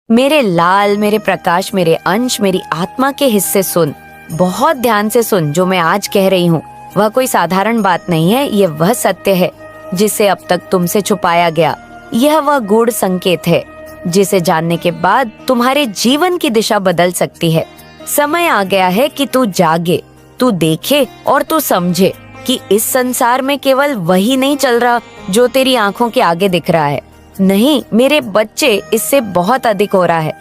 मेरे लाल, मेरे प्रकाश, मेरे अंश, मेरी आत्मा के हिस्से सुन, बहुत ध्यान से सुन। जो मैं आज कह रही हूँ वह कोई साधारण बात नहीं है, ये वह सत्य है जिसे अब तक तुमसे छुपाया गया। यह वह गूढ़ संकेत है जिसे जानने के बाद तुम्हारे जीवन की दिशा बदल सकती है। समय आ गया है कि तू जागे, तू देखे और तू समझे कि इस संसार में केवल वही नहीं चल रहा जो तेरी आंखों के आगे दिख रहा है। नहीं मेरे बच्चे, इससे बहुत अधिक हो रहा है।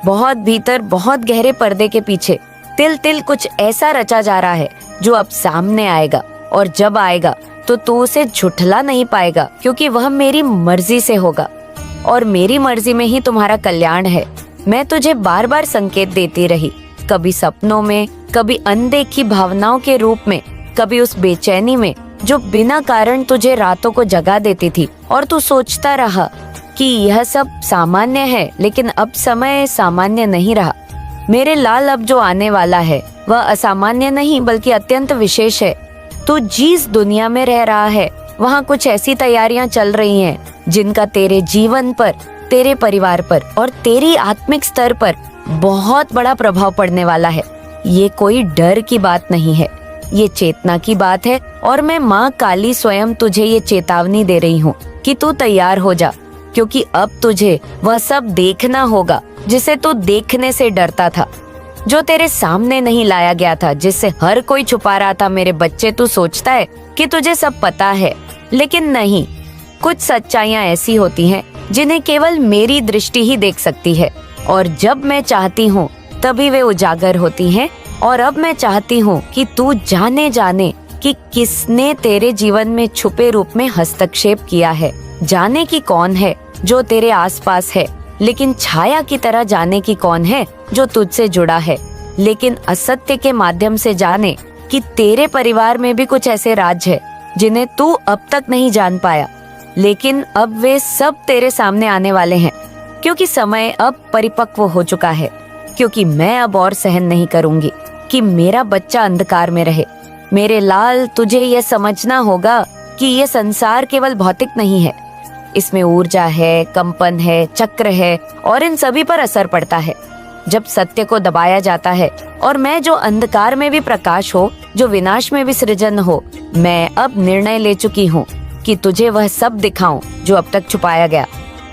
बहुत भीतर, बहुत गहरे पर्दे के पीछे तिल तिल कुछ ऐसा रचा जा रहा है जो अब सामने आएगा, और जब आएगा तो तू उसे झुठला नहीं पाएगा, क्योंकि वह मेरी मर्जी से होगा और मेरी मर्जी में ही तुम्हारा कल्याण है। मैं तुझे बार बार संकेत देती रही, कभी सपनों में, कभी अनदेखी भावनाओं के रूप में, कभी उस बेचैनी में जो बिना कारण तुझे रातों को जगा देती थी, और तू सोचता रहा कि यह सब सामान्य है। लेकिन अब समय सामान्य नहीं रहा मेरे लाल। अब जो आने वाला है वह असामान्य नहीं बल्कि अत्यंत विशेष है। तू जिस दुनिया में रह रहा है वहाँ कुछ ऐसी तैयारियां चल रही हैं जिनका तेरे जीवन पर, तेरे परिवार पर और तेरी आत्मिक स्तर पर बहुत बड़ा प्रभाव पड़ने वाला है। ये कोई डर की बात नहीं है, ये चेतना की बात है। और मैं माँ काली स्वयं तुझे ये चेतावनी दे रही हूँ कि तू तैयार हो जा, क्योंकि अब तुझे वह सब देखना होगा जिसे तू देखने से डरता था, जो तेरे सामने नहीं लाया गया था, जिससे हर कोई छुपा रहा था। मेरे बच्चे, तू सोचता है कि तुझे सब पता है, लेकिन नहीं। कुछ सच्चाइयाँ ऐसी होती हैं जिन्हें केवल मेरी दृष्टि ही देख सकती है, और जब मैं चाहती हूँ तभी वे उजागर होती हैं। और अब मैं चाहती हूँ कि तू जाने कि किसने तेरे जीवन में छुपे रूप में हस्तक्षेप किया है। जाने की कौन है जो तेरे आसपास है, लेकिन छाया की तरह जाने की कौन है जो तुझसे जुड़ा है। लेकिन असत्य के माध्यम से जाने कि तेरे परिवार में भी कुछ ऐसे राज है जिन्हें तू अब तक नहीं जान पाया, लेकिन अब वे सब तेरे सामने आने वाले हैं, क्योंकि समय अब परिपक्व हो चुका है। क्योंकि मैं अब और सहन नहीं करूंगी कि मेरा बच्चा अंधकार में रहे। मेरे लाल, तुझे यह समझना होगा कि यह संसार केवल भौतिक नहीं है, इसमें ऊर्जा है, कंपन है, चक्र है, और इन सभी पर असर पड़ता है जब सत्य को दबाया जाता है। और मैं जो अंधकार में भी प्रकाश हो, जो विनाश में भी सृजन हो, मैं अब निर्णय ले चुकी हूँ कि तुझे वह सब दिखाऊं जो अब तक छुपाया गया।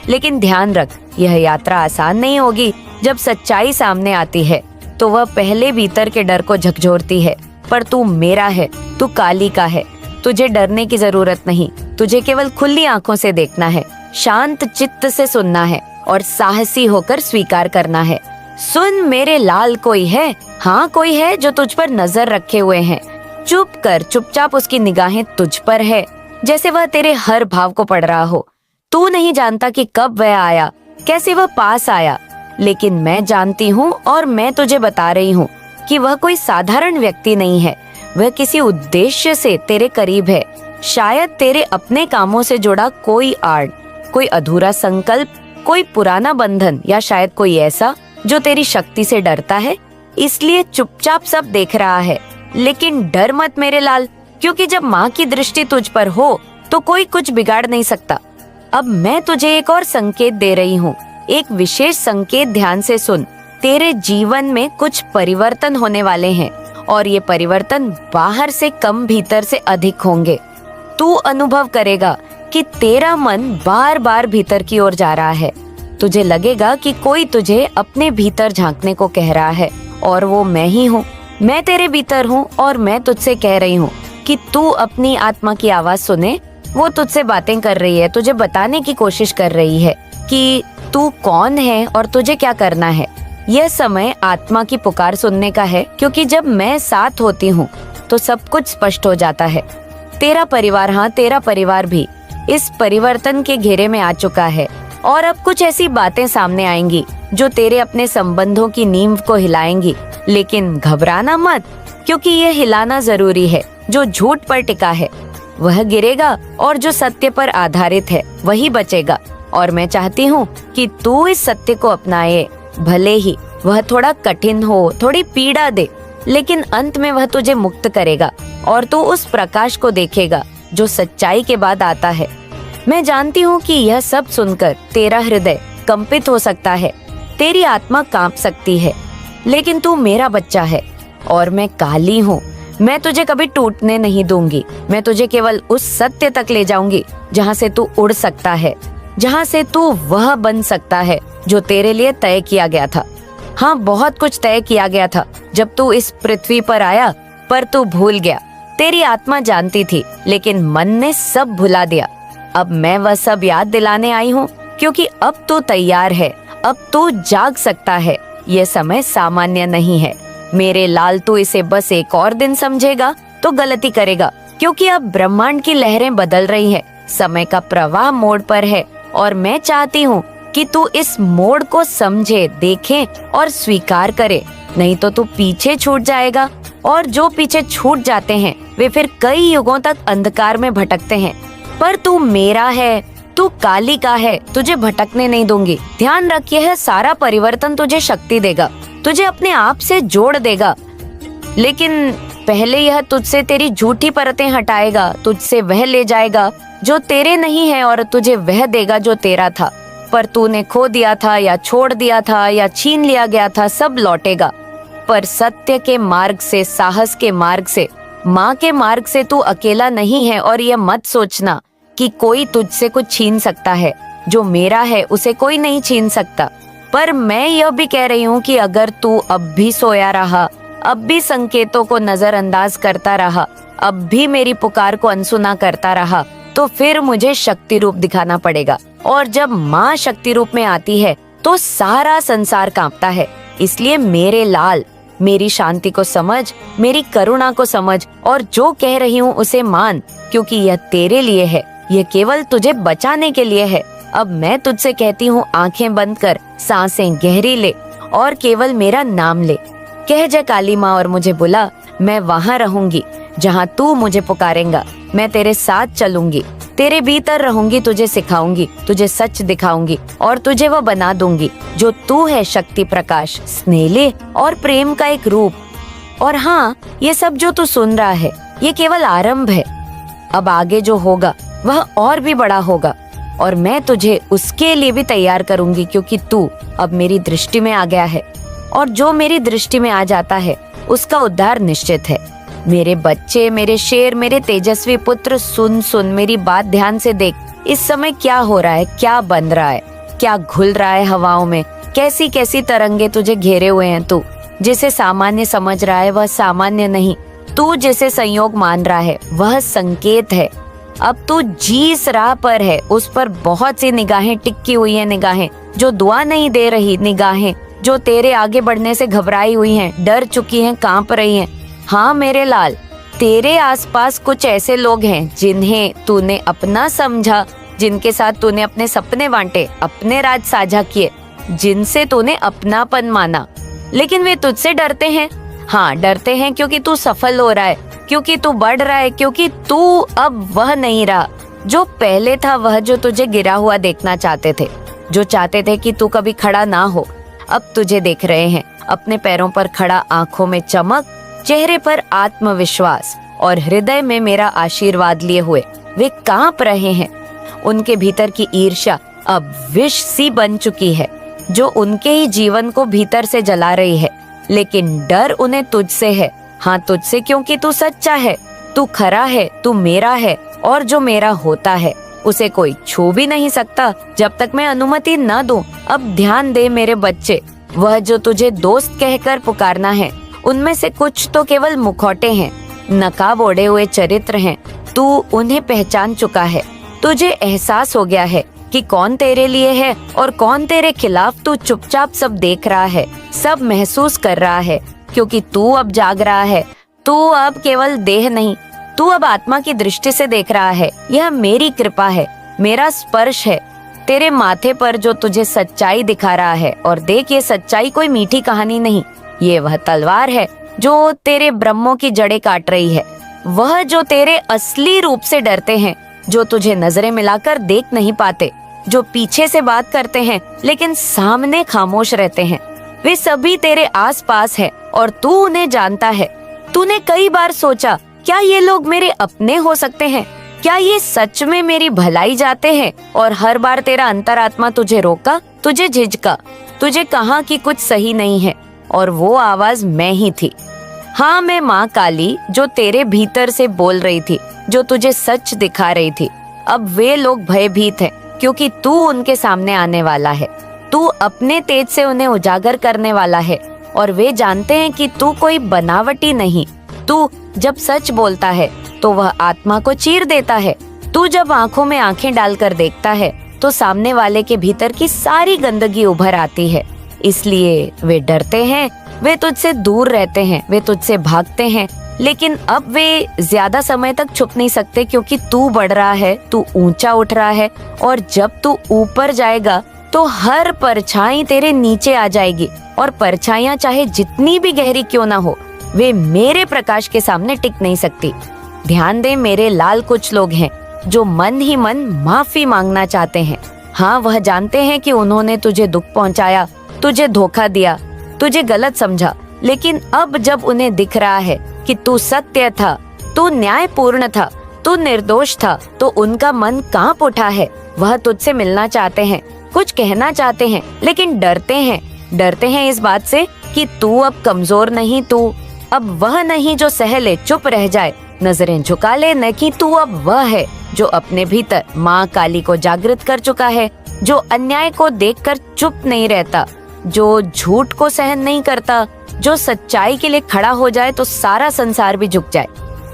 लेकिन ध्यान रख, यह यात्रा आसान नहीं होगी। जब सच्चाई सामने आती है तो वह पहले भीतर के डर को झकझोरती है, पर तू मेरा है, तू काली का है। तुझे डरने की जरूरत नहीं, तुझे केवल खुली आंखों से देखना है, शांत चित्त से सुनना है और साहसी होकर स्वीकार करना है। सुन मेरे लाल, कोई है, हाँ कोई है जो तुझ पर नजर रखे हुए है। चुप कर, चुपचाप उसकी निगाहें तुझ पर है, जैसे वह तेरे हर भाव को पढ़ रहा हो। तू नहीं जानता कि कब वह आया, कैसे वह पास आया, लेकिन मैं जानती हूँ, और मैं तुझे बता रही हूँ कि वह कोई साधारण व्यक्ति नहीं है। वह किसी उद्देश्य से तेरे करीब है, शायद तेरे अपने कामों से जुड़ा कोई आड़, कोई अधूरा संकल्प, कोई पुराना बंधन, या शायद कोई ऐसा जो तेरी शक्ति से डरता है, इसलिए चुपचाप सब देख रहा है। लेकिन डर मत मेरे लाल, क्योंकि जब माँ की दृष्टि तुझ पर हो तो कोई कुछ बिगाड़ नहीं सकता। अब मैं तुझे एक और संकेत दे रही हूँ, एक विशेष संकेत। ध्यान से सुन। तेरे जीवन में कुछ परिवर्तन होने वाले हैं, और ये परिवर्तन बाहर से कम, भीतर से अधिक होंगे। तू अनुभव करेगा कि तेरा मन बार बार भीतर की ओर जा रहा है। तुझे लगेगा कि कोई तुझे अपने भीतर झांकने को कह रहा है, और वो मैं ही हूँ। मैं तेरे भीतर हूँ और मैं तुझसे कह रही हूँ कि तू अपनी आत्मा की आवाज सुने। वो तुझसे बातें कर रही है, तुझे बताने की कोशिश कर रही है कि तू कौन है और तुझे क्या करना है। यह समय आत्मा की पुकार सुनने का है, क्योंकि जब मैं साथ होती हूँ तो सब कुछ स्पष्ट हो जाता है। तेरा परिवार, हाँ तेरा परिवार भी इस परिवर्तन के घेरे में आ चुका है, और अब कुछ ऐसी बातें सामने आएंगी जो तेरे अपने संबंधों की नींव को हिलाएंगी। लेकिन घबराना मत, क्योंकि यह हिलाना जरूरी है। जो झूठ पर टिका है वह गिरेगा, और जो सत्य पर आधारित है वही बचेगा। और मैं चाहती हूँ कि तू इस सत्य को अपनाए, भले ही वह थोड़ा कठिन हो, थोड़ी पीड़ा दे, लेकिन अंत में वह तुझे मुक्त करेगा, और तू उस प्रकाश को देखेगा जो सच्चाई के बाद आता है। मैं जानती हूँ कि यह सब सुनकर तेरा हृदय कंपित हो सकता है, तेरी आत्मा कांप सकती है, लेकिन तू मेरा बच्चा है और मैं काली हूँ। मैं तुझे कभी टूटने नहीं दूंगी। मैं तुझे केवल उस सत्य तक ले जाऊंगी जहाँ से तू उड़ सकता है, जहाँ से तू वह बन सकता है जो तेरे लिए तय किया गया था। हाँ, बहुत कुछ तय किया गया था जब तू इस पृथ्वी पर आया, पर तू भूल गया। तेरी आत्मा जानती थी, लेकिन मन ने सब भुला दिया। अब मैं वह सब याद दिलाने आई हूँ, क्योंकि अब तू तैयार है, अब तू जाग सकता है। ये समय सामान्य नहीं है मेरे लाल। तू इसे बस एक और दिन समझेगा तो गलती करेगा, क्योंकि अब ब्रह्मांड की लहरें बदल रही है। समय का प्रवाह मोड़ पर है और मैं चाहती हूँ कि तू इस मोड़ को समझे, देखे और स्वीकार करे। नहीं तो तू पीछे छूट जाएगा, और जो पीछे छूट जाते हैं वे फिर कई युगों तक अंधकार में भटकते हैं। पर तू मेरा है, तू काली का है, तुझे भटकने नहीं दूंगी। ध्यान रख, यह सारा परिवर्तन तुझे शक्ति देगा, तुझे अपने आप से जोड़ देगा। लेकिन पहले यह तुझसे तेरी झूठी परतें हटाएगा, तुझसे वह ले जाएगा जो तेरे नहीं है और तुझे वह देगा जो तेरा था, पर तूने खो दिया था या छोड़ दिया था या छीन लिया गया था। सब लौटेगा, पर सत्य के मार्ग से, साहस के मार्ग से, माँ के मार्ग से तू अकेला नहीं है। और यह मत सोचना कि कोई तुझसे कुछ छीन सकता है। जो मेरा है उसे कोई नहीं छीन सकता। पर मैं यह भी कह रही हूँ कि अगर तू अब भी सोया रहा, अब भी संकेतों को नजरअंदाज करता रहा, अब भी मेरी पुकार को अनसुना करता रहा, तो फिर मुझे शक्ति रूप दिखाना पड़ेगा। और जब माँ शक्ति रूप में आती है तो सारा संसार कांपता है। इसलिए मेरे लाल, मेरी शांति को समझ, मेरी करुणा को समझ, और जो कह रही हूँ उसे मान, क्योंकि यह तेरे लिए है, यह केवल तुझे बचाने के लिए है। अब मैं तुझसे कहती हूँ, आंखें बंद कर, सांसें गहरी ले और केवल मेरा नाम ले। कह जय काली माँ और मुझे बुला। मैं वहाँ रहूंगी जहाँ तू मुझे पुकारेगा। मैं तेरे साथ चलूंगी, तेरे भीतर रहूंगी, तुझे सिखाऊंगी, तुझे सच दिखाऊंगी और तुझे वो बना दूंगी जो तू है। शक्ति, प्रकाश, स्नेह और प्रेम का एक रूप। और हाँ, ये सब जो तू सुन रहा है ये केवल आरंभ है। अब आगे जो होगा वह और भी बड़ा होगा, और मैं तुझे उसके लिए भी तैयार करूंगी, क्योंकि तू अब मेरी दृष्टि में आ गया है, और जो मेरी दृष्टि में आ जाता है उसका उद्धार निश्चित है। मेरे बच्चे, मेरे शेर, मेरे तेजस्वी पुत्र, सुन सुन, मेरी बात ध्यान से देख। इस समय क्या हो रहा है, क्या बन रहा है, क्या घुल रहा है हवाओं में, कैसी कैसी तरंगे तुझे घेरे हुए हैं। तू जिसे सामान्य समझ रहा है वह सामान्य नहीं, तू जिसे संयोग मान रहा है वह संकेत है। अब तू जिस राह पर है उस पर बहुत सी निगाहें टिकी हुई हैं, निगाहें जो दुआ नहीं दे रही, निगाहें जो तेरे आगे बढ़ने से घबराई हुई हैं, डर चुकी हैं, कांप रही हैं। हाँ मेरे लाल, तेरे आसपास कुछ ऐसे लोग हैं जिन्हें तूने अपना समझा, जिनके साथ तूने अपने सपने बांटे, अपने राज साझा किए, जिनसे तूने अपनापन माना, लेकिन वे तुझसे डरते हैं। हाँ, डरते हैं क्योंकि तू सफल हो रहा है, क्योंकि तू बढ़ रहा है, क्योंकि तू अब वह नहीं रहा जो पहले था, वह जो तुझे गिरा हुआ देखना चाहते थे, जो चाहते थे कि तू कभी खड़ा ना हो। अब तुझे देख रहे हैं, अपने पैरों पर खड़ा, आंखों में चमक, चेहरे पर आत्मविश्वास और हृदय में मेरा आशीर्वाद लिए हुए वे कांप रहे हैं। उनके भीतर की ईर्ष्या अब विष सी बन चुकी है, जो उनके ही जीवन को भीतर से जला रही है। लेकिन डर उन्हें तुझसे है। हाँ, तुझसे, क्योंकि तू सच्चा है, तू खरा है, तू मेरा है, और जो मेरा होता है उसे कोई छू भी नहीं सकता जब तक मैं अनुमति न दूं। अब ध्यान दे मेरे बच्चे, वह जो तुझे दोस्त कहकर पुकारना है, उनमें से कुछ तो केवल मुखौटे हैं, नकाब ओढ़े हुए चरित्र हैं। तू उन्हें पहचान चुका है, तुझे एहसास हो गया है कि कौन तेरे लिए है और कौन तेरे खिलाफ। तू चुपचाप सब देख रहा है, सब महसूस कर रहा है, क्योंकि तू अब जाग रहा है। तू अब केवल देह नहीं, तू अब आत्मा की दृष्टि से देख रहा है। यह मेरी कृपा है, मेरा स्पर्श है तेरे माथे पर, जो तुझे सच्चाई दिखा रहा है। और देख, ये सच्चाई कोई मीठी कहानी नहीं, ये वह तलवार है जो तेरे ब्रह्मों की जड़ें काट रही है। वह जो तेरे असली रूप से डरते हैं, जो तुझे नजरें मिलाकर देख नहीं पाते, जो पीछे से बात करते हैं लेकिन सामने खामोश रहते हैं, वे सभी तेरे आसपास है और तू उन्हें जानता है। तूने कई बार सोचा, क्या ये लोग मेरे अपने हो सकते हैं? क्या ये सच में मेरी भलाई चाहते हैं? और हर बार तेरा अंतरात्मा तुझे रोका, तुझे झिझका। तुझे कहा कि कुछ सही नहीं है, और वो आवाज मैं ही थी। हाँ, मैं माँ काली जो तेरे भीतर से बोल रही थी, जो तुझे सच दिखा रही थी। अब वे लोग भयभीत हैं क्योंकि तू उनके सामने आने वाला है। तू अपने तेज से उन्हें उजागर करने वाला है, और वे जानते हैं कि तू कोई बनावटी नहीं। तू जब सच बोलता है तो वह आत्मा को चीर देता है। तू जब आंखों में आंखें डालकर देखता है तो सामने वाले के भीतर की सारी गंदगी उभर आती है। इसलिए वे डरते हैं, वे तुझसे दूर रहते हैं, वे तुझसे भागते हैं। लेकिन अब वे ज्यादा समय तक छुप नहीं सकते क्योंकि तू बढ़ रहा है, तू ऊंचा उठ रहा है, और जब तू ऊपर जाएगा तो हर परछाई तेरे नीचे आ जाएगी, और परछाइयां चाहे जितनी भी गहरी क्यों ना हो, वे मेरे प्रकाश के सामने टिक नहीं सकती। ध्यान दे मेरे लाल, कुछ लोग हैं जो मन ही मन माफी मांगना चाहते हैं। हाँ, वह जानते हैं कि उन्होंने तुझे दुख पहुंचाया, तुझे धोखा दिया, तुझे गलत समझा, लेकिन अब जब उन्हें दिख रहा है कि तू सत्य था, तू न्यायपूर्ण था, तू निर्दोष था, तो उनका मन कांप उठा है। वह तुझसे मिलना चाहते हैं, कुछ कहना चाहते हैं, लेकिन डरते हैं इस बात से कि तू अब कमजोर नहीं, तू अब वह नहीं जो सह ले, चुप रह जाए, नजरें झुका ले, न कि तू अब वह है जो अपने भीतर माँ काली को जागृत कर चुका है, जो अन्याय को देखकर चुप नहीं रहता, जो झूठ को सहन नहीं करता, जो सच्चाई के लिए खड़ा हो जाए तो सारा संसार भी झुक जाए।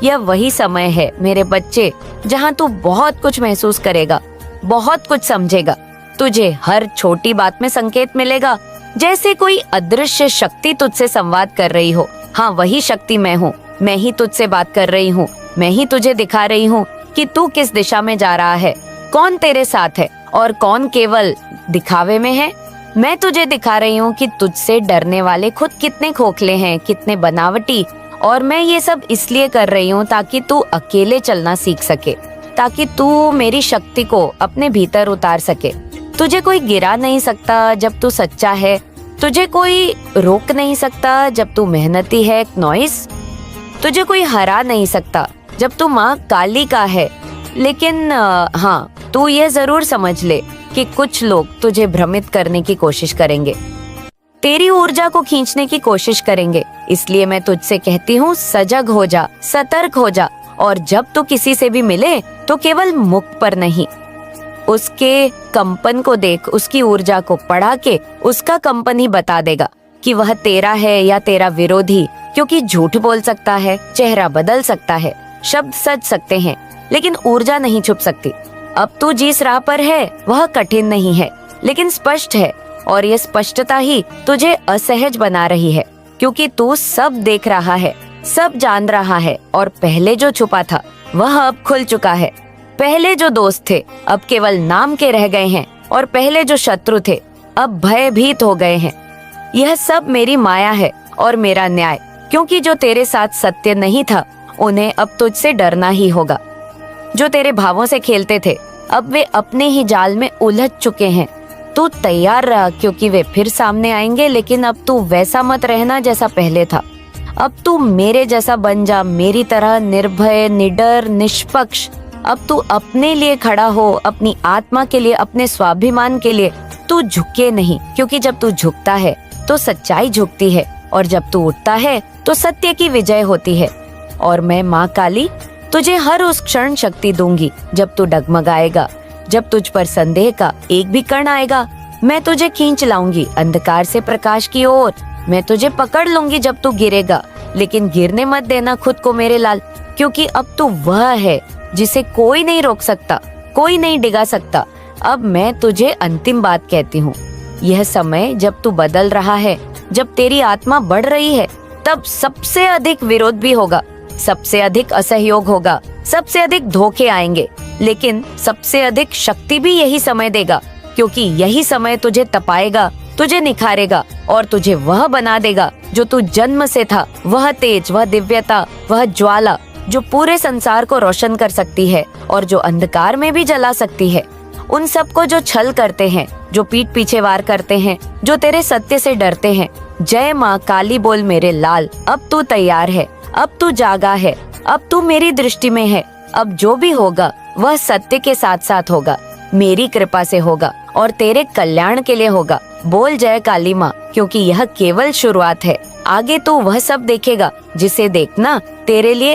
यह वही समय है मेरे बच्चे जहाँ तू बहुत कुछ महसूस करेगा, बहुत कुछ समझेगा। तुझे हर छोटी बात में संकेत मिलेगा, जैसे कोई अदृश्य शक्ति तुझसे संवाद कर रही हो। हाँ, वही शक्ति मैं हूँ, मैं ही तुझसे बात कर रही हूँ, मैं ही तुझे दिखा रही हूँ कि तू किस दिशा में जा रहा है, कौन तेरे साथ है और कौन केवल दिखावे में है। मैं तुझे दिखा रही हूँ कि तुझसे डरने वाले खुद कितने खोखले हैं, कितने बनावटी, और मैं ये सब इसलिए कर रही हूँ ताकि तू अकेले चलना सीख सके, ताकि तू मेरी शक्ति को अपने भीतर उतार सके। तुझे कोई गिरा नहीं सकता जब तू सच्चा है, तुझे कोई रोक नहीं सकता जब तू मेहनती है, नॉइस। तुझे कोई हरा नहीं सकता जब तू माँ काली का है। लेकिन हाँ, तू ये जरूर समझ ले कि कुछ लोग तुझे भ्रमित करने की कोशिश करेंगे, तेरी ऊर्जा को खींचने की कोशिश करेंगे। इसलिए मैं तुझसे कहती हूँ, सजग हो जा, सतर्क हो जा, और जब तू किसी से भी मिले तो केवल मुख पर नहीं, उसके कंपन को देख, उसकी ऊर्जा को पढ़ा के उसका कंपन ही बता देगा कि वह तेरा है या तेरा विरोधी। क्योंकि झूठ बोल सकता है, चेहरा बदल सकता है, शब्द सज सकते हैं, लेकिन ऊर्जा नहीं छुप सकती। अब तू जिस राह पर है वह कठिन नहीं है, लेकिन स्पष्ट है, और ये स्पष्टता ही तुझे असहज बना रही है, क्योंकि तू सब देख रहा है, सब जान रहा है, और पहले जो छुपा था वह अब खुल चुका है। पहले जो दोस्त थे अब केवल नाम के रह गए हैं, और पहले जो शत्रु थे अब भयभीत हो गए हैं। यह सब मेरी माया है और मेरा न्याय, क्योंकि जो तेरे साथ सत्य नहीं था उन्हें अब तुझसे डरना ही होगा। जो तेरे भावों से खेलते थे अब वे अपने ही जाल में उलझ चुके हैं। तू तैयार रह, क्योंकि वे फिर सामने आएंगे, लेकिन अब तू वैसा मत रहना जैसा पहले था। अब तू मेरे जैसा बन जा, मेरी तरह निर्भय, निडर, निष्पक्ष। अब तू अपने लिए खड़ा हो, अपनी आत्मा के लिए, अपने स्वाभिमान के लिए। तू झुके नहीं, क्योंकि जब तू झुकता है तो सच्चाई झुकती है, और जब तू उठता है तो सत्य की विजय होती है। और मैं माँ काली तुझे हर उस क्षण शक्ति दूंगी जब तू डगमगाएगा, जब तुझ पर संदेह का एक भी कण आएगा। मैं तुझे खींच लाऊंगी अंधकार से प्रकाश की ओर। मैं तुझे पकड़ लूंगी जब तू गिरेगा, लेकिन गिरने मत देना खुद को मेरे लाल, क्योंकि अब तू वह है जिसे कोई नहीं रोक सकता, कोई नहीं डिगा सकता। अब मैं तुझे अंतिम बात कहती हूँ, यह समय जब तू बदल रहा है, जब तेरी आत्मा बढ़ रही है, तब सबसे अधिक विरोध भी होगा, सबसे अधिक असहयोग होगा, सबसे अधिक धोखे आएंगे, लेकिन सबसे अधिक शक्ति भी यही समय देगा, क्योंकि यही समय तुझे तपाएगा, तुझे निखारेगा, और तुझे वह बना देगा जो तू जन्म से था। वह तेज, वह दिव्यता, वह ज्वाला जो पूरे संसार को रोशन कर सकती है और जो अंधकार में भी जला सकती है। उन सबको जो छल करते हैं, जो पीठ पीछे वार करते हैं, जो तेरे सत्य से डरते हैं, जय माँ काली बोल मेरे लाल। अब तू तैयार है, अब तू जागा है, अब तू मेरी दृष्टि में है। अब जो भी होगा वह सत्य के साथ साथ होगा, मेरी कृपा से होगा और तेरे कल्याण के लिए होगा। बोल जय काली माँ, क्योंकि यह केवल शुरुआत है। आगे तो वह सब देखेगा जिसे देखना तेरे लिए